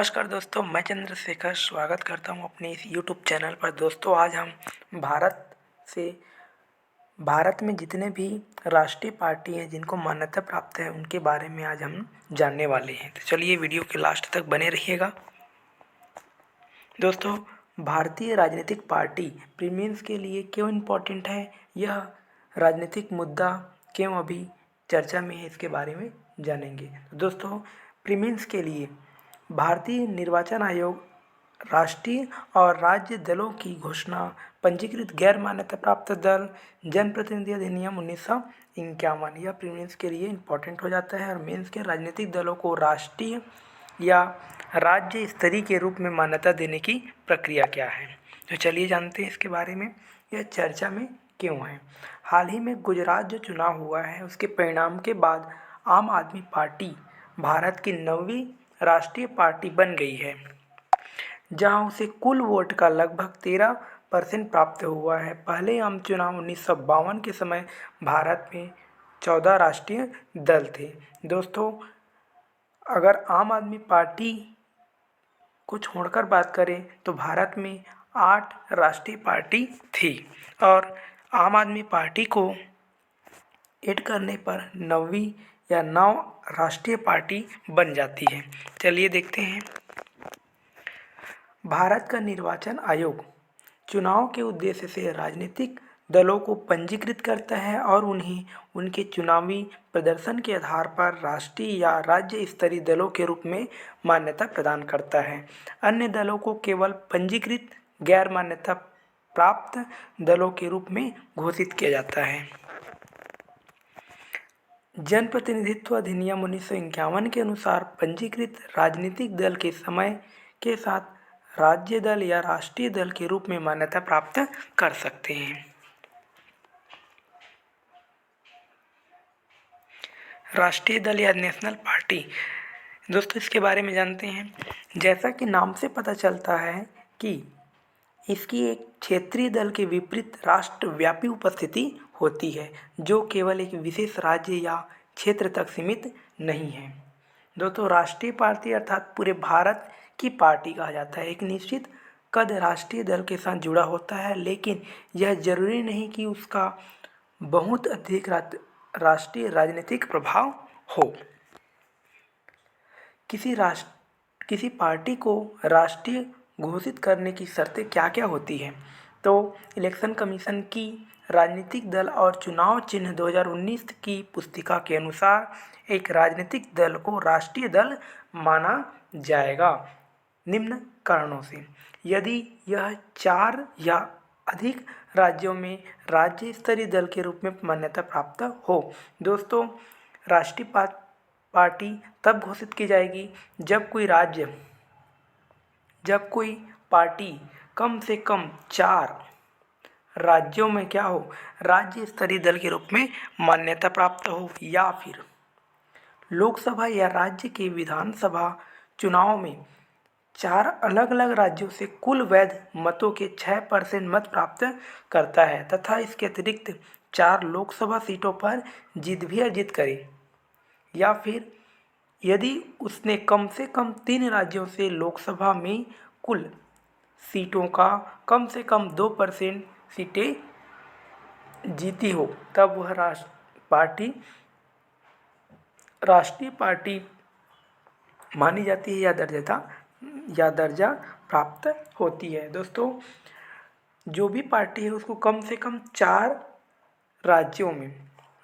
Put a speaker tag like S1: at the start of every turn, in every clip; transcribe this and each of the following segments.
S1: नमस्कार दोस्तों, मैं चंद्रशेखर स्वागत करता हूं अपने इस यूट्यूब चैनल पर। दोस्तों, आज हम भारत में जितने भी राष्ट्रीय पार्टी हैं जिनको मान्यता प्राप्त है उनके बारे में आज हम जानने वाले हैं। तो चलिए वीडियो के लास्ट तक बने रहिएगा। दोस्तों, भारतीय राजनीतिक पार्टी प्रीमियंस के लिए क्यों इम्पोर्टेंट है, यह राजनीतिक मुद्दा क्यों अभी चर्चा में है, इसके बारे में जानेंगे। दोस्तों, प्रीमियंस के लिए भारतीय निर्वाचन आयोग राष्ट्रीय और राज्य दलों की घोषणा, पंजीकृत गैर मान्यता प्राप्त दल, जनप्रतिनिधि अधिनियम 1951 यह प्रीमियंस के लिए इम्पोर्टेंट हो जाता है। और मेंस के राजनीतिक दलों को राष्ट्रीय या राज्य स्तरीय के रूप में मान्यता देने की प्रक्रिया क्या है, तो चलिए जानते हैं इसके बारे में। यह चर्चा में क्यों है। हाल ही में गुजरात जो चुनाव हुआ है उसके परिणाम के बाद आम आदमी पार्टी भारत की 9वीं राष्ट्रीय पार्टी बन गई है, जहां उसे कुल वोट का लगभग 13% प्राप्त हुआ है। पहले आम चुनाव 1952 के समय भारत में 14 राष्ट्रीय दल थे। दोस्तों, अगर आम आदमी पार्टी को छोड़कर बात करें तो भारत में 8 राष्ट्रीय पार्टी थी और आम आदमी पार्टी को ऐड करने पर 9वीं या 9 राष्ट्रीय पार्टी बन जाती है। चलिए देखते हैं। भारत का निर्वाचन आयोग चुनाव के उद्देश्य से राजनीतिक दलों को पंजीकृत करता है और उन्हें उनके चुनावी प्रदर्शन के आधार पर राष्ट्रीय या राज्य स्तरीय दलों के रूप में मान्यता प्रदान करता है। अन्य दलों को केवल पंजीकृत गैर मान्यता प्राप्त दलों के रूप में घोषित किया जाता है। जनप्रतिनिधित्व अधिनियम 1951 के अनुसार पंजीकृत राजनीतिक दल के समय के साथ राज्य दल या राष्ट्रीय दल के रूप में मान्यता प्राप्त कर सकते हैं। राष्ट्रीय दल या नेशनल पार्टी, दोस्तों इसके बारे में जानते हैं। जैसा कि नाम से पता चलता है कि इसकी एक क्षेत्रीय दल के विपरीत राष्ट्रव्यापी उपस्थिति होती है, जो केवल एक विशेष राज्य या क्षेत्र तक सीमित नहीं है। दोस्तों, राष्ट्रीय पार्टी अर्थात पूरे भारत की पार्टी कहा जाता है। एक निश्चित कद राष्ट्रीय दल के साथ जुड़ा होता है, लेकिन यह जरूरी नहीं कि उसका बहुत अधिक राष्ट्रीय राजनीतिक प्रभाव हो। किसी पार्टी को राष्ट्रीय घोषित करने की शर्तें क्या क्या होती हैं, तो इलेक्शन कमीशन की राजनीतिक दल और चुनाव चिन्ह 2019 की पुस्तिका के अनुसार एक राजनीतिक दल को राष्ट्रीय दल माना जाएगा निम्न कारणों से। यदि यह 4 या अधिक राज्यों में राज्य स्तरीय दल के रूप में मान्यता प्राप्त हो। दोस्तों, राष्ट्रीय पार्टी तब घोषित की जाएगी जब कोई पार्टी कम से कम 4 राज्यों में क्या हो, राज्य स्तरीय दल के रूप में मान्यता प्राप्त हो, या फिर लोकसभा या राज्य के विधानसभा चुनाव में 4 अलग अलग राज्यों से कुल वैध मतों के 6% मत प्राप्त करता है तथा इसके अतिरिक्त 4 लोकसभा सीटों पर जीत भी अर्जित करे, या फिर यदि उसने कम से कम 3 राज्यों से लोकसभा में कुल सीटों का कम से कम 2% सीटें जीती हो, तब वह राष्ट्रीय पार्टी मानी जाती है या दर्जा प्राप्त होती है। दोस्तों, जो भी पार्टी है उसको कम से कम 4 राज्यों में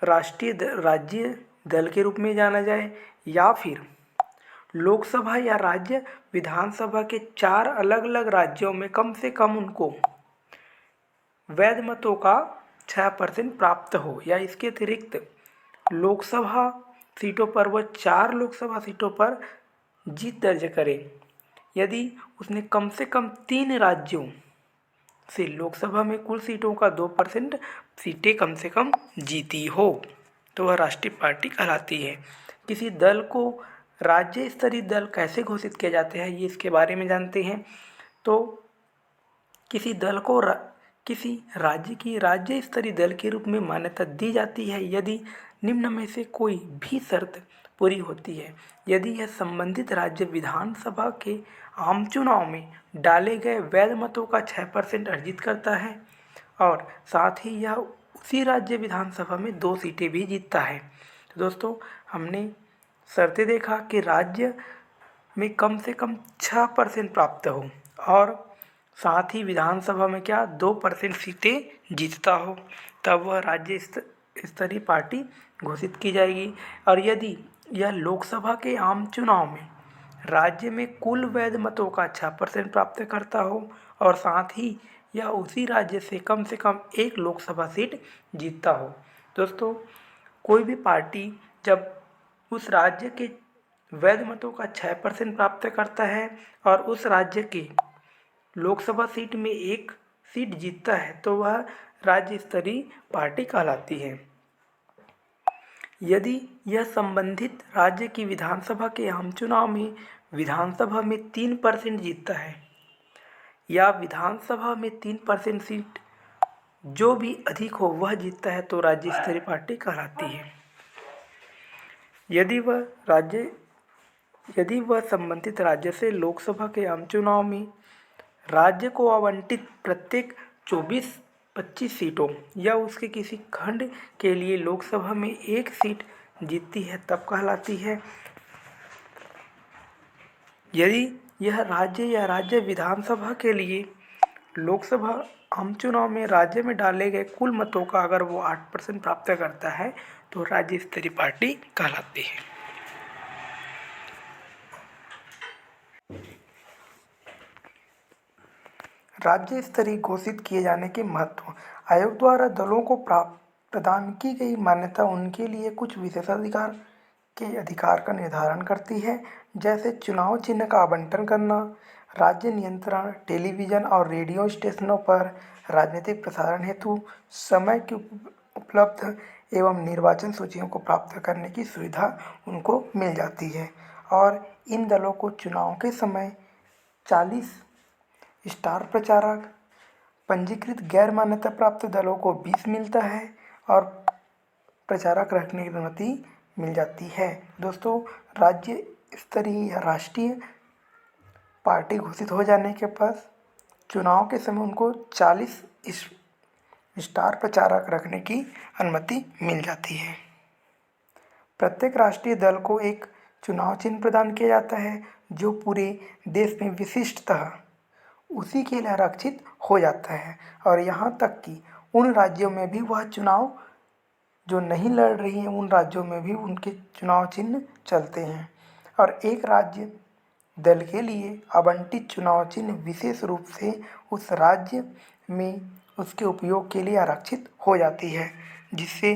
S1: राज्य दल के रूप में जाना जाए, या फिर लोकसभा या राज्य विधानसभा के 4 अलग अलग राज्यों में कम से कम उनको वैध मतों का 6% प्राप्त हो, या इसके अतिरिक्त लोकसभा सीटों पर वह 4 लोकसभा सीटों पर जीत दर्ज करे। यदि उसने कम से कम 3 राज्यों से लोकसभा में कुल सीटों का 2% सीटें कम से कम जीती हो, तो वह राष्ट्रीय पार्टी कहलाती है। किसी दल को राज्य स्तरीय दल कैसे घोषित किए जाते हैं, ये इसके बारे में जानते हैं। तो किसी दल को किसी राज्य की राज्य स्तरीय दल के रूप में मान्यता दी जाती है यदि निम्न में से कोई भी शर्त पूरी होती है यदि यह संबंधित राज्य विधानसभा के आम चुनाव में डाले गए वैध मतों का 6% अर्जित करता है और साथ ही यह उसी राज्य विधानसभा में 2 सीटें भी जीतता है। तो दोस्तों, हमने शर्तें देखा कि राज्य में कम से कम 6% प्राप्त हो और साथ ही विधानसभा में क्या 2% सीटें जीतता हो, तब वह राज्य स्तरीय पार्टी घोषित की जाएगी। और यदि यह लोकसभा के आम चुनाव में राज्य में कुल वैध मतों का 6% प्राप्त करता हो और साथ ही यह उसी राज्य से कम 1 लोकसभा सीट जीतता हो। दोस्तों, कोई भी पार्टी जब उस राज्य के वैध मतों का 6% प्राप्त करता है और उस राज्य के लोकसभा सीट में 1 सीट जीतता है तो वह राज्य स्तरीय पार्टी कहलाती है। यदि यह संबंधित राज्य की विधानसभा के आम चुनाव में विधानसभा में 3% जीतता है या विधानसभा में 3% सीट जो भी अधिक हो वह जीतता है तो राज्य स्तरीय पार्टी कहलाती है। यदि वह संबंधित राज्य से लोकसभा के आम चुनाव में राज्य को आवंटित प्रत्येक 24-25 सीटों या उसके किसी खंड के लिए लोकसभा में 1 सीट जीतती है तब कहलाती है। यदि यह राज्य या राज्य विधानसभा के लिए लोकसभा आम चुनाव में राज्य में डाले गए कुल मतों का अगर वो 8% प्राप्त करता है तो राज्य स्तरीय पार्टी कहलाती है। राज्य स्तरीय घोषित किए जाने के महत्व। आयोग द्वारा दलों को प्रदान की गई मान्यता उनके लिए कुछ विशेषाधिकार के अधिकार का निर्धारण करती है, जैसे चुनाव चिन्ह का आवंटन करना, राज्य नियंत्रण, टेलीविज़न और रेडियो स्टेशनों पर राजनीतिक प्रसारण हेतु समय की उपलब्ध एवं निर्वाचन सूचियों को प्राप्त करने की सुविधा उनको मिल जाती है। और इन दलों को चुनाव के समय 40 स्टार प्रचारक, पंजीकृत गैर मान्यता प्राप्त दलों को 20 मिलता है और प्रचारक रखने की अनुमति मिल जाती है। दोस्तों, राज्य स्तरीय या राष्ट्रीय पार्टी घोषित हो जाने के बाद चुनाव के समय उनको 40 स्टार प्रचारक रखने की अनुमति मिल जाती है। प्रत्येक राष्ट्रीय दल को एक चुनाव चिन्ह प्रदान किया जाता है जो पूरे देश में विशिष्टतः उसी के लिए आरक्षित हो जाता है और यहाँ तक कि उन राज्यों में भी वह चुनाव जो नहीं लड़ रही हैं उन राज्यों में भी उनके चुनाव चिन्ह चलते हैं और एक राज्य दल के लिए आवंटित चुनाव चिन्ह विशेष रूप से उस राज्य में उसके उपयोग के लिए आरक्षित हो जाती है, जिससे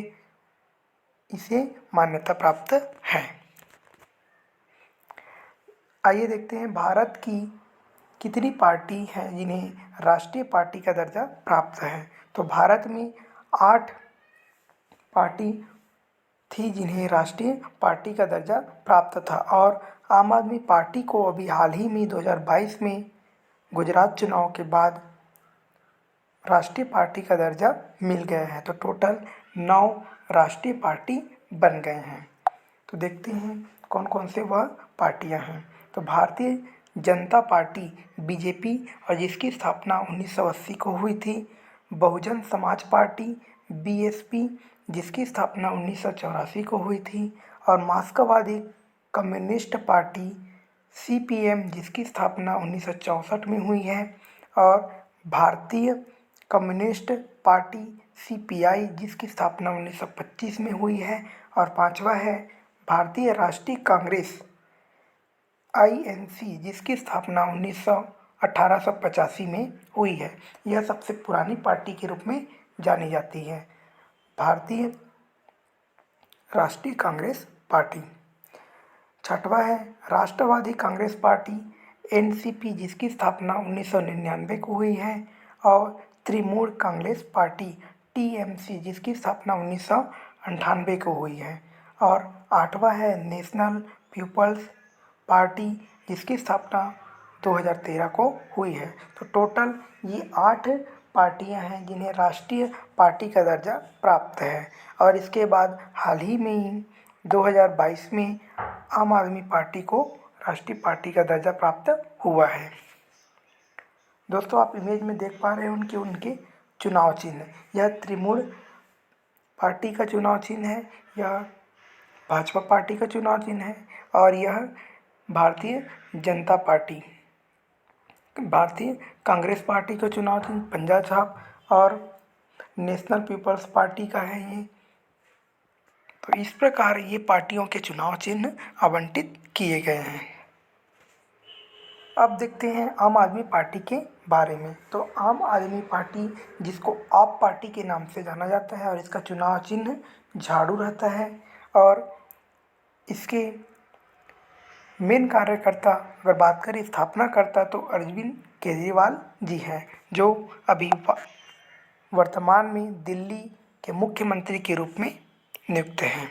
S1: इसे मान्यता प्राप्त है। आइए देखते हैं भारत की कितनी पार्टी हैं जिन्हें राष्ट्रीय पार्टी का दर्जा प्राप्त है। तो भारत में 8 पार्टी थी जिन्हें राष्ट्रीय पार्टी का दर्जा प्राप्त था और आम आदमी पार्टी को अभी हाल ही में 2022 में गुजरात चुनाव के बाद राष्ट्रीय पार्टी का दर्जा मिल गया है। तो टोटल 9 राष्ट्रीय पार्टी बन गए हैं। तो देखते हैं कौन कौन से वह पार्टियां हैं। तो भारतीय जनता पार्टी बीजेपी और जिसकी स्थापना 1980 को हुई थी, बहुजन समाज पार्टी बीएसपी जिसकी स्थापना 1984 को हुई थी और मार्क्सवादी कम्युनिस्ट पार्टी सीपीएम जिसकी स्थापना 1964 में हुई है और भारतीय कम्युनिस्ट पार्टी सीपीआई जिसकी स्थापना 1925 में हुई है और पांचवा है भारतीय राष्ट्रीय कांग्रेस आईएनसी जिसकी स्थापना 1885 में हुई है। यह सबसे पुरानी पार्टी के रूप में जानी जाती है, भारतीय राष्ट्रीय कांग्रेस पार्टी। छठवा है राष्ट्रवादी कांग्रेस पार्टी एनसीपी जिसकी स्थापना 1999 को हुई है और तृणमूल कांग्रेस पार्टी टीएमसी जिसकी स्थापना 1998 को हुई है और आठवा है नेशनल पीपल्स पार्टी जिसकी स्थापना 2013 को हुई है। तो टोटल ये 8 पार्टियां हैं जिन्हें राष्ट्रीय पार्टी का दर्जा प्राप्त है और इसके बाद हाल ही में ही 2022 में आम आदमी पार्टी को राष्ट्रीय पार्टी का दर्जा प्राप्त हुआ है। दोस्तों, आप इमेज में देख पा रहे हैं उनके चुनाव चिन्ह। यह तृणमूल पार्टी का चुनाव चिन्ह है, यह भाजपा पार्टी का चुनाव चिन्ह है और यह भारतीय जनता पार्टी, भारतीय कांग्रेस पार्टी का चुनाव चिन्ह पंजा छाप और नेशनल पीपल्स पार्टी का है ये। तो इस प्रकार ये पार्टियों के चुनाव चिन्ह आवंटित किए गए हैं। अब देखते हैं आम आदमी पार्टी के बारे में। तो आम आदमी पार्टी, जिसको आप पार्टी के नाम से जाना जाता है, और इसका चुनाव चिन्ह झाड़ू रहता है और इसके मेन कार्यकर्ता अगर बात करें स्थापनाकर्ता तो अरविंद केजरीवाल जी हैं, जो अभी वर्तमान में दिल्ली के मुख्यमंत्री के रूप में नियुक्त हैं।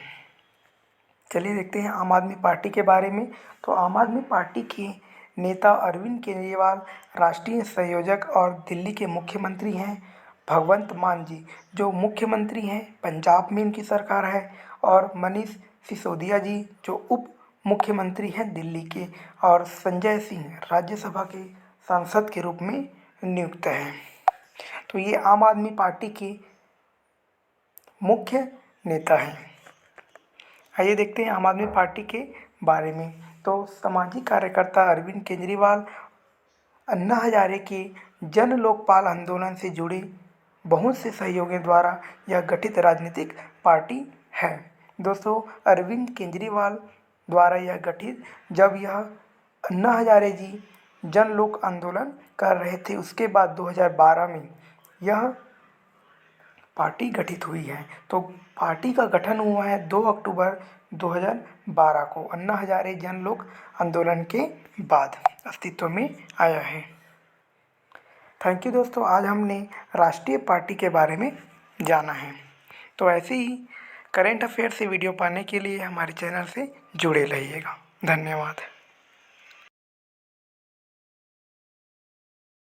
S1: चलिए देखते हैं आम आदमी पार्टी के बारे में। तो आम आदमी पार्टी के नेता अरविंद केजरीवाल राष्ट्रीय संयोजक और दिल्ली के मुख्यमंत्री हैं। भगवंत मान जी जो मुख्यमंत्री हैं, पंजाब में इनकी सरकार है, और मनीष सिसोदिया जी जो उप मुख्यमंत्री हैं दिल्ली के, और संजय सिंह राज्यसभा के सांसद के रूप में नियुक्त हैं। तो ये आम आदमी पार्टी के मुख्य नेता हैं। आइए देखते हैं आम आदमी पार्टी के बारे में। तो सामाजिक कार्यकर्ता अरविंद केजरीवाल अन्ना हजारे के जन लोकपाल आंदोलन से जुड़े बहुत से सहयोगियों द्वारा यह गठित राजनीतिक पार्टी है। दोस्तों, अरविंद केजरीवाल द्वारा यह गठित, जब यह अन्ना हजारे जी जन लोक आंदोलन कर रहे थे, उसके बाद 2012 में यह पार्टी गठित हुई है। तो पार्टी का गठन हुआ है 2 अक्टूबर 2012 को, अन्ना हजारे जन लोक आंदोलन के बाद अस्तित्व में आया है। थैंक यू दोस्तों, आज हमने राष्ट्रीय पार्टी के बारे में जाना है। तो ऐसे ही करेंट अफेयर से वीडियो पाने के लिए हमारे चैनल से जुड़े रहिएगा। धन्यवाद।